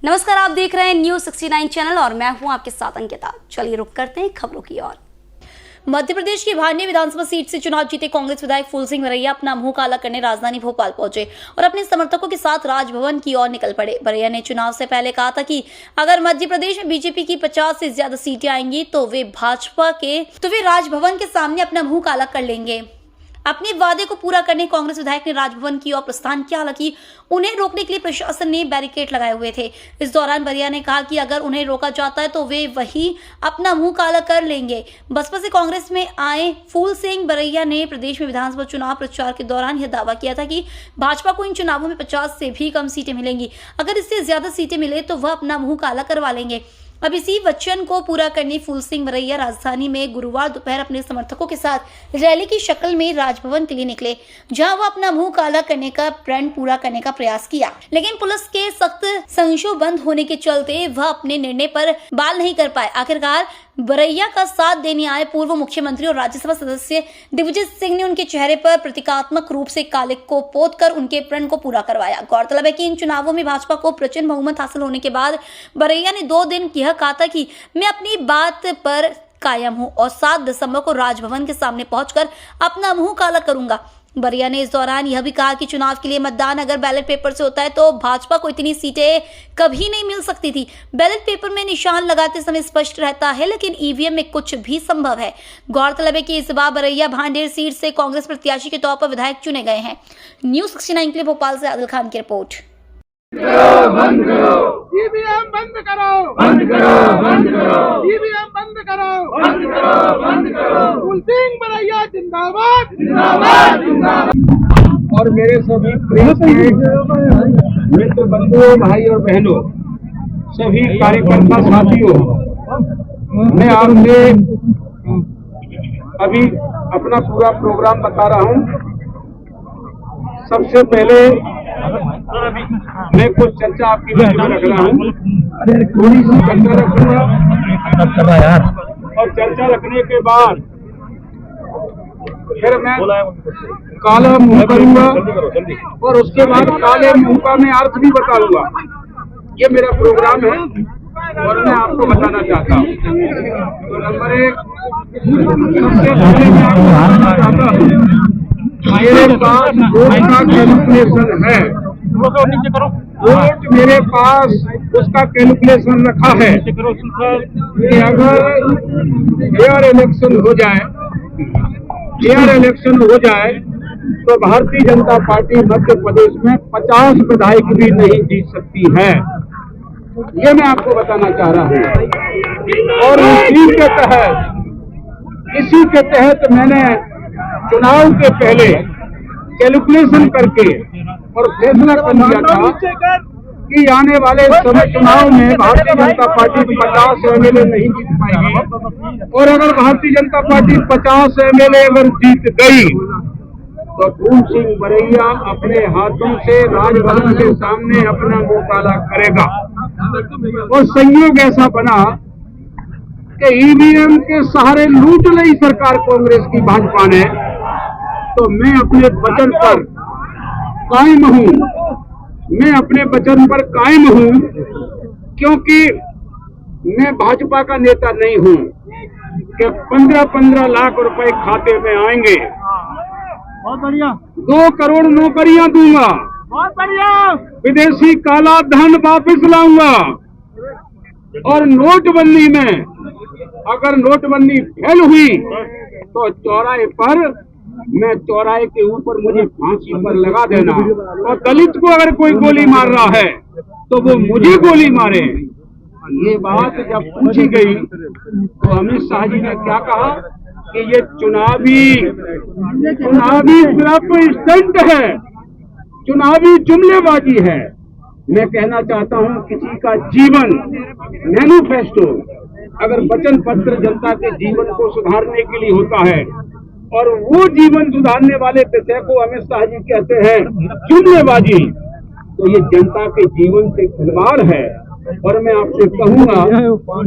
नमस्कार, आप देख रहे हैं न्यूज़ 69 चैनल और मैं हूं आपके साथ अंकिता। चलिए रुक करते हैं खबरों की ओर। मध्य प्रदेश की भांडी विधानसभा सीट से चुनाव जीते कांग्रेस विधायक फूल सिंह बरैया अपना मुंह काला करने राजधानी भोपाल पहुंचे और अपने समर्थकों के साथ राजभवन की ओर निकल पड़े। बरैया ने चुनाव से पहले कहा था कि अगर मध्य प्रदेश में बीजेपी की 50 से ज्यादा सीटें आएंगी तो वे राजभवन के सामने अपना मुंह काला कर लेंगे। अपने वादे को पूरा करने कांग्रेस विधायक ने राजभवन की ओर प्रस्थान किया। हालांकि उन्हें रोकने के लिए प्रशासन ने बैरिकेड लगाए हुए थे। इस दौरान बरैया ने कहा कि अगर उन्हें रोका जाता है तो वे वही अपना मुंह काला कर लेंगे। बसपा से कांग्रेस में आए फूल सिंह बरैया ने प्रदेश में विधानसभा चुनाव प्रचार के दौरान यह दावा किया था कि भाजपा को इन चुनावों में 50 से भी कम सीटें मिलेंगी। अगर इससे ज्यादा सीटें मिले तो वह अपना मुंह काला करवा लेंगे। अब इसी वचन को पूरा करने फूल सिंह बरैया राजधानी में गुरुवार दोपहर अपने समर्थकों के साथ रैली की शक्ल में राजभवन के लिए निकले, जहां वह अपना मुंह काला करने का प्रण पूरा करने का प्रयास किया। लेकिन पुलिस के सख्त संशोधन होने के चलते वह अपने निर्णय पर बाल नहीं कर पाए। आखिरकार बरैया का साथ देने आए पूर्व मुख्यमंत्री और राज्यसभा सदस्य दिग्विजय सिंह ने उनके चेहरे पर प्रतीकात्मक रूप से काले को पोत कर उनके प्रण को पूरा करवाया। गौरतलब है कि इन चुनावों में भाजपा को प्रचंड बहुमत हासिल होने के बाद बरैया ने 2 दिन यह कहा था कि मैं अपनी बात पर कायम हूं और 7 दिसंबर को राजभवन के सामने पहुंचकर अपना मुंह काला करूंगा। बरैया ने इस दौरान यह भी कहा कि चुनाव के लिए मतदान अगर बैलेट पेपर से होता है तो भाजपा को इतनी सीटें कभी नहीं मिल सकती थी। बैलेट पेपर में निशान लगाते समय स्पष्ट रहता है, लेकिन ईवीएम में कुछ भी संभव है। गौरतलब है कि इस बार बरैया भांडेर सीट से कांग्रेस प्रत्याशी के तौर पर विधायक चुने गए हैं। न्यूज़ 69 के लिए भोपाल से आदिल खान की रिपोर्ट। बंद करो, ईवीएम बंद करो, बंद करो, बंद करो, ईवीएम बंद करो, बंद करो, बंद करो। फूल सिंह बरैया जिंदाबाद, जिंदाबाद, जिंदाबाद। और मेरे सभी मित्र बंधुओं, भाई और बहनों, सभी कार्यकर्ता साथियों, मैं आपसे अभी अपना पूरा प्रोग्राम बता रहा हूँ। सबसे पहले मैं कुछ चर्चा आपकी बीच में रख रहा हूँ, थोड़ी सी चर्चा रखूंगा और चर्चा रखने के बाद फिर मैं काला मुंह करूंगा और उसके बाद काले मुंह का मैं अर्थ भी बताऊंगा। ये मेरा प्रोग्राम है और मैं आपको बताना चाहता हूँ। तो नंबर 1, सबसे पहले मैं आपको बताना चाहता हूँ, मेरे पास वोट का कैलकुलेशन है। वोट मेरे पास उसका कैलकुलेशन रखा है कि अगर एयर इलेक्शन हो जाए तो भारतीय जनता पार्टी मध्य प्रदेश में 50 विधायक भी नहीं जीत सकती है। ये मैं आपको बताना चाह रहा हूँ। और इसी के तहत मैंने चुनाव के पहले कैलकुलेशन करके और फैसला कर लिया था कि आने वाले समय चुनाव में भारतीय जनता पार्टी 50 एमएलए नहीं जीत पाएगी। और अगर भारतीय जनता पार्टी 50 एमएलए अगर जीत गई तो फूल सिंह बरैया अपने हाथों से राजभवन के सामने अपना मुंह काला करेगा। और संयोग ऐसा बना कि ईवीएम के सहारे लूट ली सरकार कांग्रेस की भाजपा ने, तो मैं अपने वचन पर कायम हूं। मैं अपने वचन पर कायम हूं क्योंकि मैं भाजपा का नेता नहीं हूं कि 15-15 लाख रुपए खाते में आएंगे। बहुत बढ़िया। 2 करोड़ नौकरियां दूंगा, बहुत बढ़िया। विदेशी काला धन वापस लाऊंगा। और नोटबंदी में अगर नोटबंदी फेल हुई तो चौराहे पर चौराहे के ऊपर मुझे फांसी पर लगा देना। और दलित को अगर कोई गोली मार रहा है तो वो मुझे गोली मारे। ये बात जब पूछी गई तो अमित शाह जी ने क्या कहा कि ये चुनावी सिर्फ स्टंट है, चुनावी जुमलेबाजी है। मैं कहना चाहता हूं, किसी का जीवन मैनिफेस्टो अगर वचन पत्र जनता के जीवन को सुधारने के लिए होता है और वो जीवन सुधारने वाले विषय को अमित शाह जी कहते हैं जुमलेबाजी, तो ये जनता के जीवन से खिलवाड़ है। और मैं आपसे कहूंगा,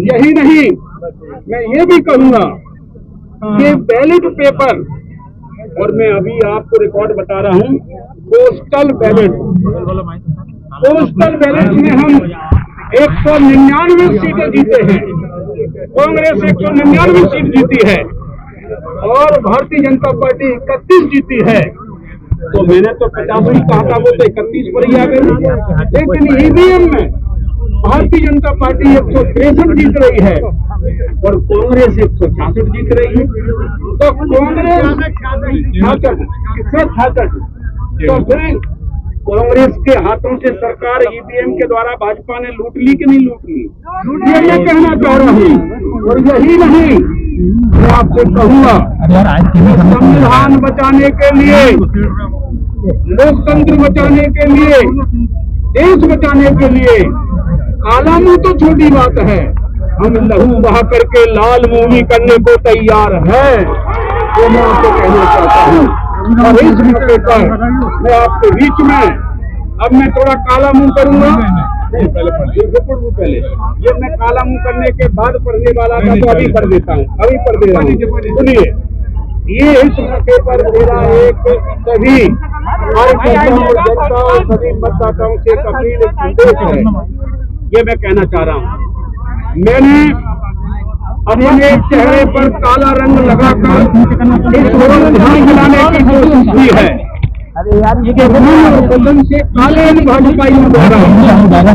यही नहीं, मैं ये भी कहूंगा, ये बैलेट पेपर, और मैं अभी आपको रिकॉर्ड बता रहा हूं, पोस्टल बैलेट में हम 199 सीटें जीते हैं, कांग्रेस 199 सीट जीती है और भारतीय जनता पार्टी 31 जीती है। तो मैंने तो 50 ही कहा था, वो तो 31 पर ही आ गए। लेकिन ईवीएम में भारतीय जनता पार्टी 163 जीत रही है और कांग्रेस 166 जीत रही है। तो कांग्रेस 66, तो फिर कांग्रेस के हाथों से सरकार ईवीएम के द्वारा भाजपा ने लूट ली कि नहीं लूट ली, ये मैं कहना चाह रहा हूँ। और यही नहीं, मैं आपसे कहूंगा, संविधान बचाने के लिए, लोकतंत्र बचाने के लिए, देश बचाने के लिए काला मुंह तो छोटी बात है, हम लहू बहा करके लाल मुंह करने को तैयार है, ये मैं आपको कहना चाहता हूँ। और इस मौके पर मैं आपके बीच में अब मैं थोड़ा काला मुंह करूंगा, पहले ये मैं काला मुंह करने के बाद पढ़ने वाला था, तो अभी पढ़ देता हूँ, अभी पढ़ दे रहा हूँ। सुनिए, ये इस मौके पर मेरा एक सभी कार्यकर्ताओं और जनता और सभी मतदाताओं से अपील संदेश है, ये मैं कहना चाह रहा हूँ। मैंने अपने चेहरे पर काला रंग लगाकर इस ओर ध्यान दिलाने की कोशिश की है कि धन और बदन से काले भाजपाइयों द्वारा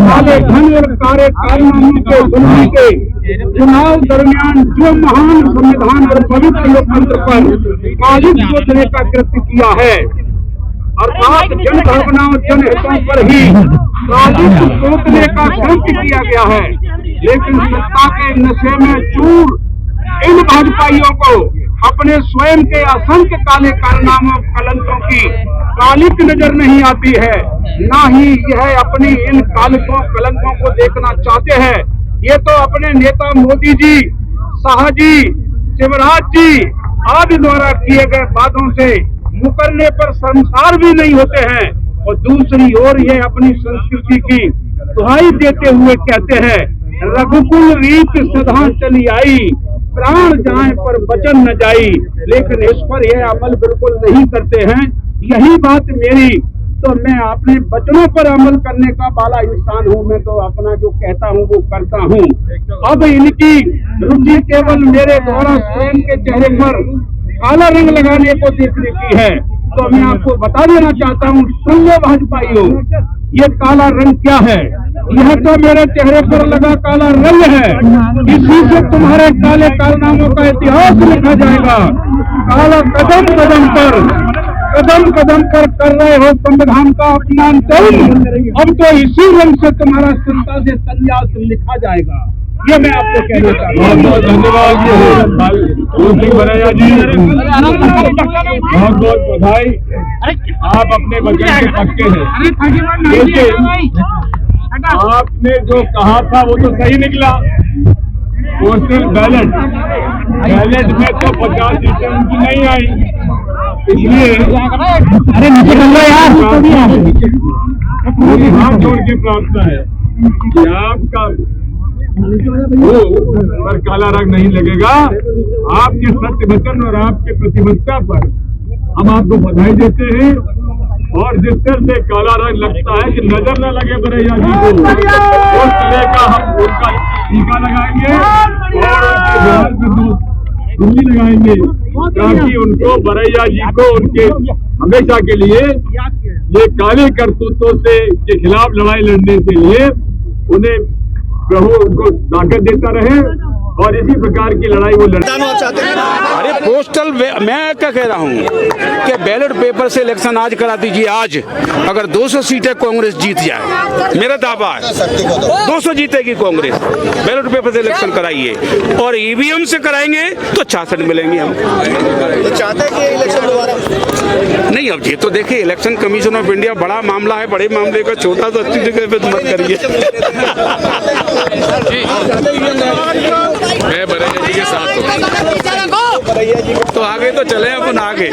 काले धन और काले कारनामों के दुनिया के चुनाव दरमियान जो महान संविधान और पवित्र लोकतंत्र पर कालिक सोचने का कृत्य किया है, अर्थात जन भावना और जनहितों पर ही कालिक सोचने का कृत्य किया गया है। लेकिन सत्ता के नशे में चूर इन भाजपाइयों को अपने स्वयं के असंख्य काले कारनामों कलंकों की कालिक नजर नहीं आती है, ना ही यह अपनी इन कालिकों कलंकों को देखना चाहते हैं। ये तो अपने नेता मोदी जी, शाह जी, शिवराज जी आदि द्वारा किए गए वादों से मुकरने पर शर्मसार भी नहीं होते हैं, और दूसरी ओर ये अपनी संस्कृति की दुहाई देते हुए कहते हैं, रघुकुल रीत सदा चली आई, प्राण जाए पर वचन न जाई। लेकिन इस पर यह अमल बिल्कुल नहीं करते हैं। यही बात मेरी, तो मैं अपने वचनों पर अमल करने का बाला इंसान हूँ, मैं तो अपना जो कहता हूँ वो करता हूँ। अब इनकी रुचि केवल मेरे द्वारा स्वयं के चेहरे पर काला रंग लगाने को देखने की है। तो मैं आपको बता देना चाहता हूँ, सुन लो भाजपाइयों, ये काला रंग क्या है? यह तो मेरे चेहरे पर लगा काला रंग है, इसी से तुम्हारे काले कारनामों का इतिहास लिखा जाएगा। काला कदम कदम पर कर रहे हो संविधान का अपमान तुम, अब तो इसी रंग से तुम्हारा सत्ता से संन्यास लिखा जाएगा। ये मैं आपको कहना चाहता हूँ। बहुत बहुत धन्यवाद फूल बरैया जी, बहुत बहुत बधाई, आप अपने वचन के पक्के हैं। देखिए, आपने जो कहा था वो तो सही निकला। पोस्टल बैलेट में तो 50 सीटें उनकी नहीं आई, इसलिए अरे नीचे मेरी हाथ जोड़ के प्रार्थना है कि आपका पर काला रंग नहीं लगेगा। आपके सत्य वचन और आपके प्रतिबद्धता पर हम आपको बधाई देते हैं, और जिस तरह से काला रंग लगता है कि नजर न लगे बरैया जी को, उस तरह का हम उनका टीका लगाएंगे और उंगली लगाएंगे, ताकि उनको बरैया जी को उनके हमेशा के लिए ये काले करतूतों से के खिलाफ लड़ाई लड़ने के लिए उन्हें प्रभु उनको ताकत देता रहे, और इसी प्रकार की लड़ाई वो लड़ना चाहते हैं। अरे पोस्टल मैं क्या कह रहा हूँ कि बैलेट पेपर से इलेक्शन आज करा दीजिए। आज अगर 200 सीटें कांग्रेस जीत जाए, मेरा दावा है 200 जीतेगी कांग्रेस। बैलेट पेपर से इलेक्शन कराइए, और ईवीएम से कराएंगे तो 66 मिलेंगे हम। तो चाहते हैं कि इलेक्शन दोबारा नहीं, अब ये तो देखिए, इलेक्शन कमीशन ऑफ इंडिया बड़ा मामला है, बड़े मामले का छोटा तो अच्छी जगह पे मत करिए। मैं बरैया जी के साथ हूँ, तो आगे तो चले अपन आगे।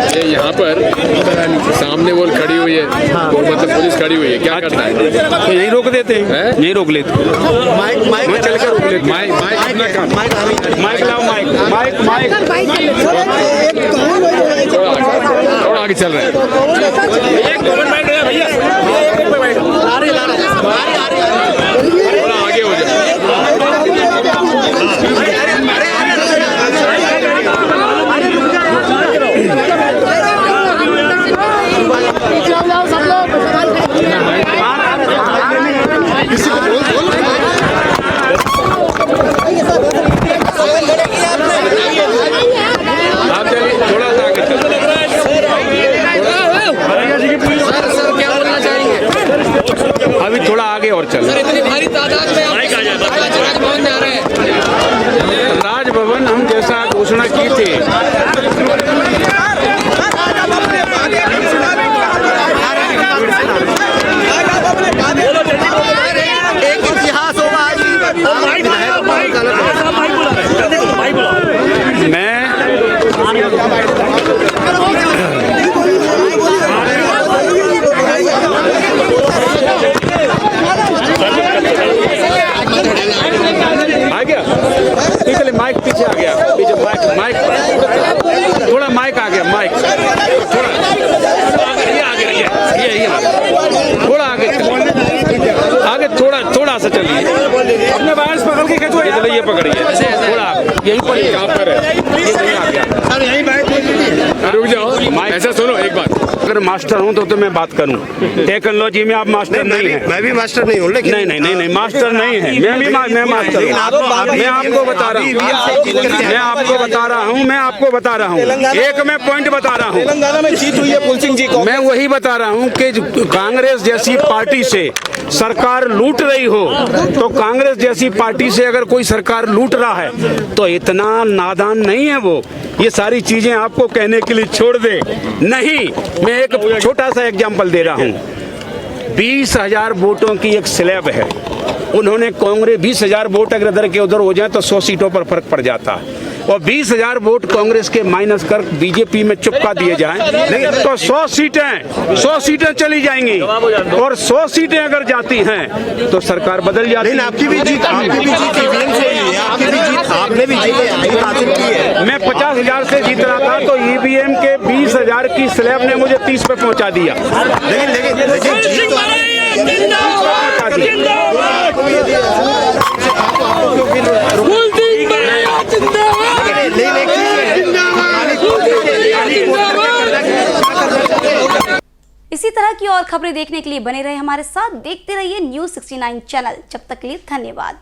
ये यहाँ पर सामने वो खड़ी हुई है, वो मतलब पुलिस खड़ी हुई है, क्या करना है? तो यही रोक देते हैं, यही रोक लेते हैं। माइक चल कर रोक लेते, माइक अपना काम, माइक लाओ, माइक थोड़ा आगे चल रहे हैं। थोड़ा आगे हो जाए। आप चलिए, थोड़ा सा आगे चलिए। अभी थोड़ा आगे और चल। इतनी भारी तादाद में राजभवन जा रहे हैं। राजभवन हम जैसा घोषणा की थी, एक इतिहास होगा आज। मैं आ गया, चलिए माइक पीछे आ गया, पीछे माइक थोड़ा माइक आ गया, माइक थोड़ा ये आ गया, ये थोड़ा आगे आगे थोड़ा सा चलिए, अपने वायर्स पकड़ के खींचो, ये पकड़िए थोड़ा, यहीं पर कहाँ पर है, ये आ गया। रुक जाओ, ऐसा सुनो एक बात, अगर मास्टर हूँ तो मैं बात करूँ, टेक्नोलॉजी में आप मास्टर नहीं है। मैं भी मास्टर नहीं हूँ, लेकिन नहीं मास्टर नहीं है, मैं मास्टर हूँ। मैं आपको बता रहा हूँ, एक मैं पॉइंट बता रहा हूँ, तेलंगाना में जीत हुई है पुलसिंह जी को। मैं वही बता रहा हूँ कि कांग्रेस जैसी पार्टी से सरकार लूट रही हो, तो कांग्रेस जैसी पार्टी से अगर कोई सरकार लूट रहा है तो इतना नादान नहीं है वो, ये सारी चीजें आपको कहने के लिए छोड़ दे। नहीं, मैं एक छोटा सा एग्जांपल दे रहा हूँ, 20,000 वोटों की एक स्लैब है, उन्होंने कांग्रेस 20,000 वोट अगर इधर के उधर हो जाए तो 100 सीटों पर फर्क पड़ जाता है, और 20,000 वोट कांग्रेस के माइनस कर बीजेपी में चुपका दिए जाएं तो 100 सीटें चली जाएंगी, और 100 सीटें अगर जाती हैं तो सरकार बदल जाती है। आपकी भी जीत ईवीएम से हुई है, आपकी भी जीत, आपने भी जीत हासिल की है। मैं 50,000 से जीत रहा था तो ईवीएम के 20,000 की स्लैब ने मुझे 30 पे पहुंचा दिया। इसी तरह की और खबरें देखने के लिए बने रहे हमारे साथ, देखते रहिए News 69 चैनल। जब तक के लिए धन्यवाद।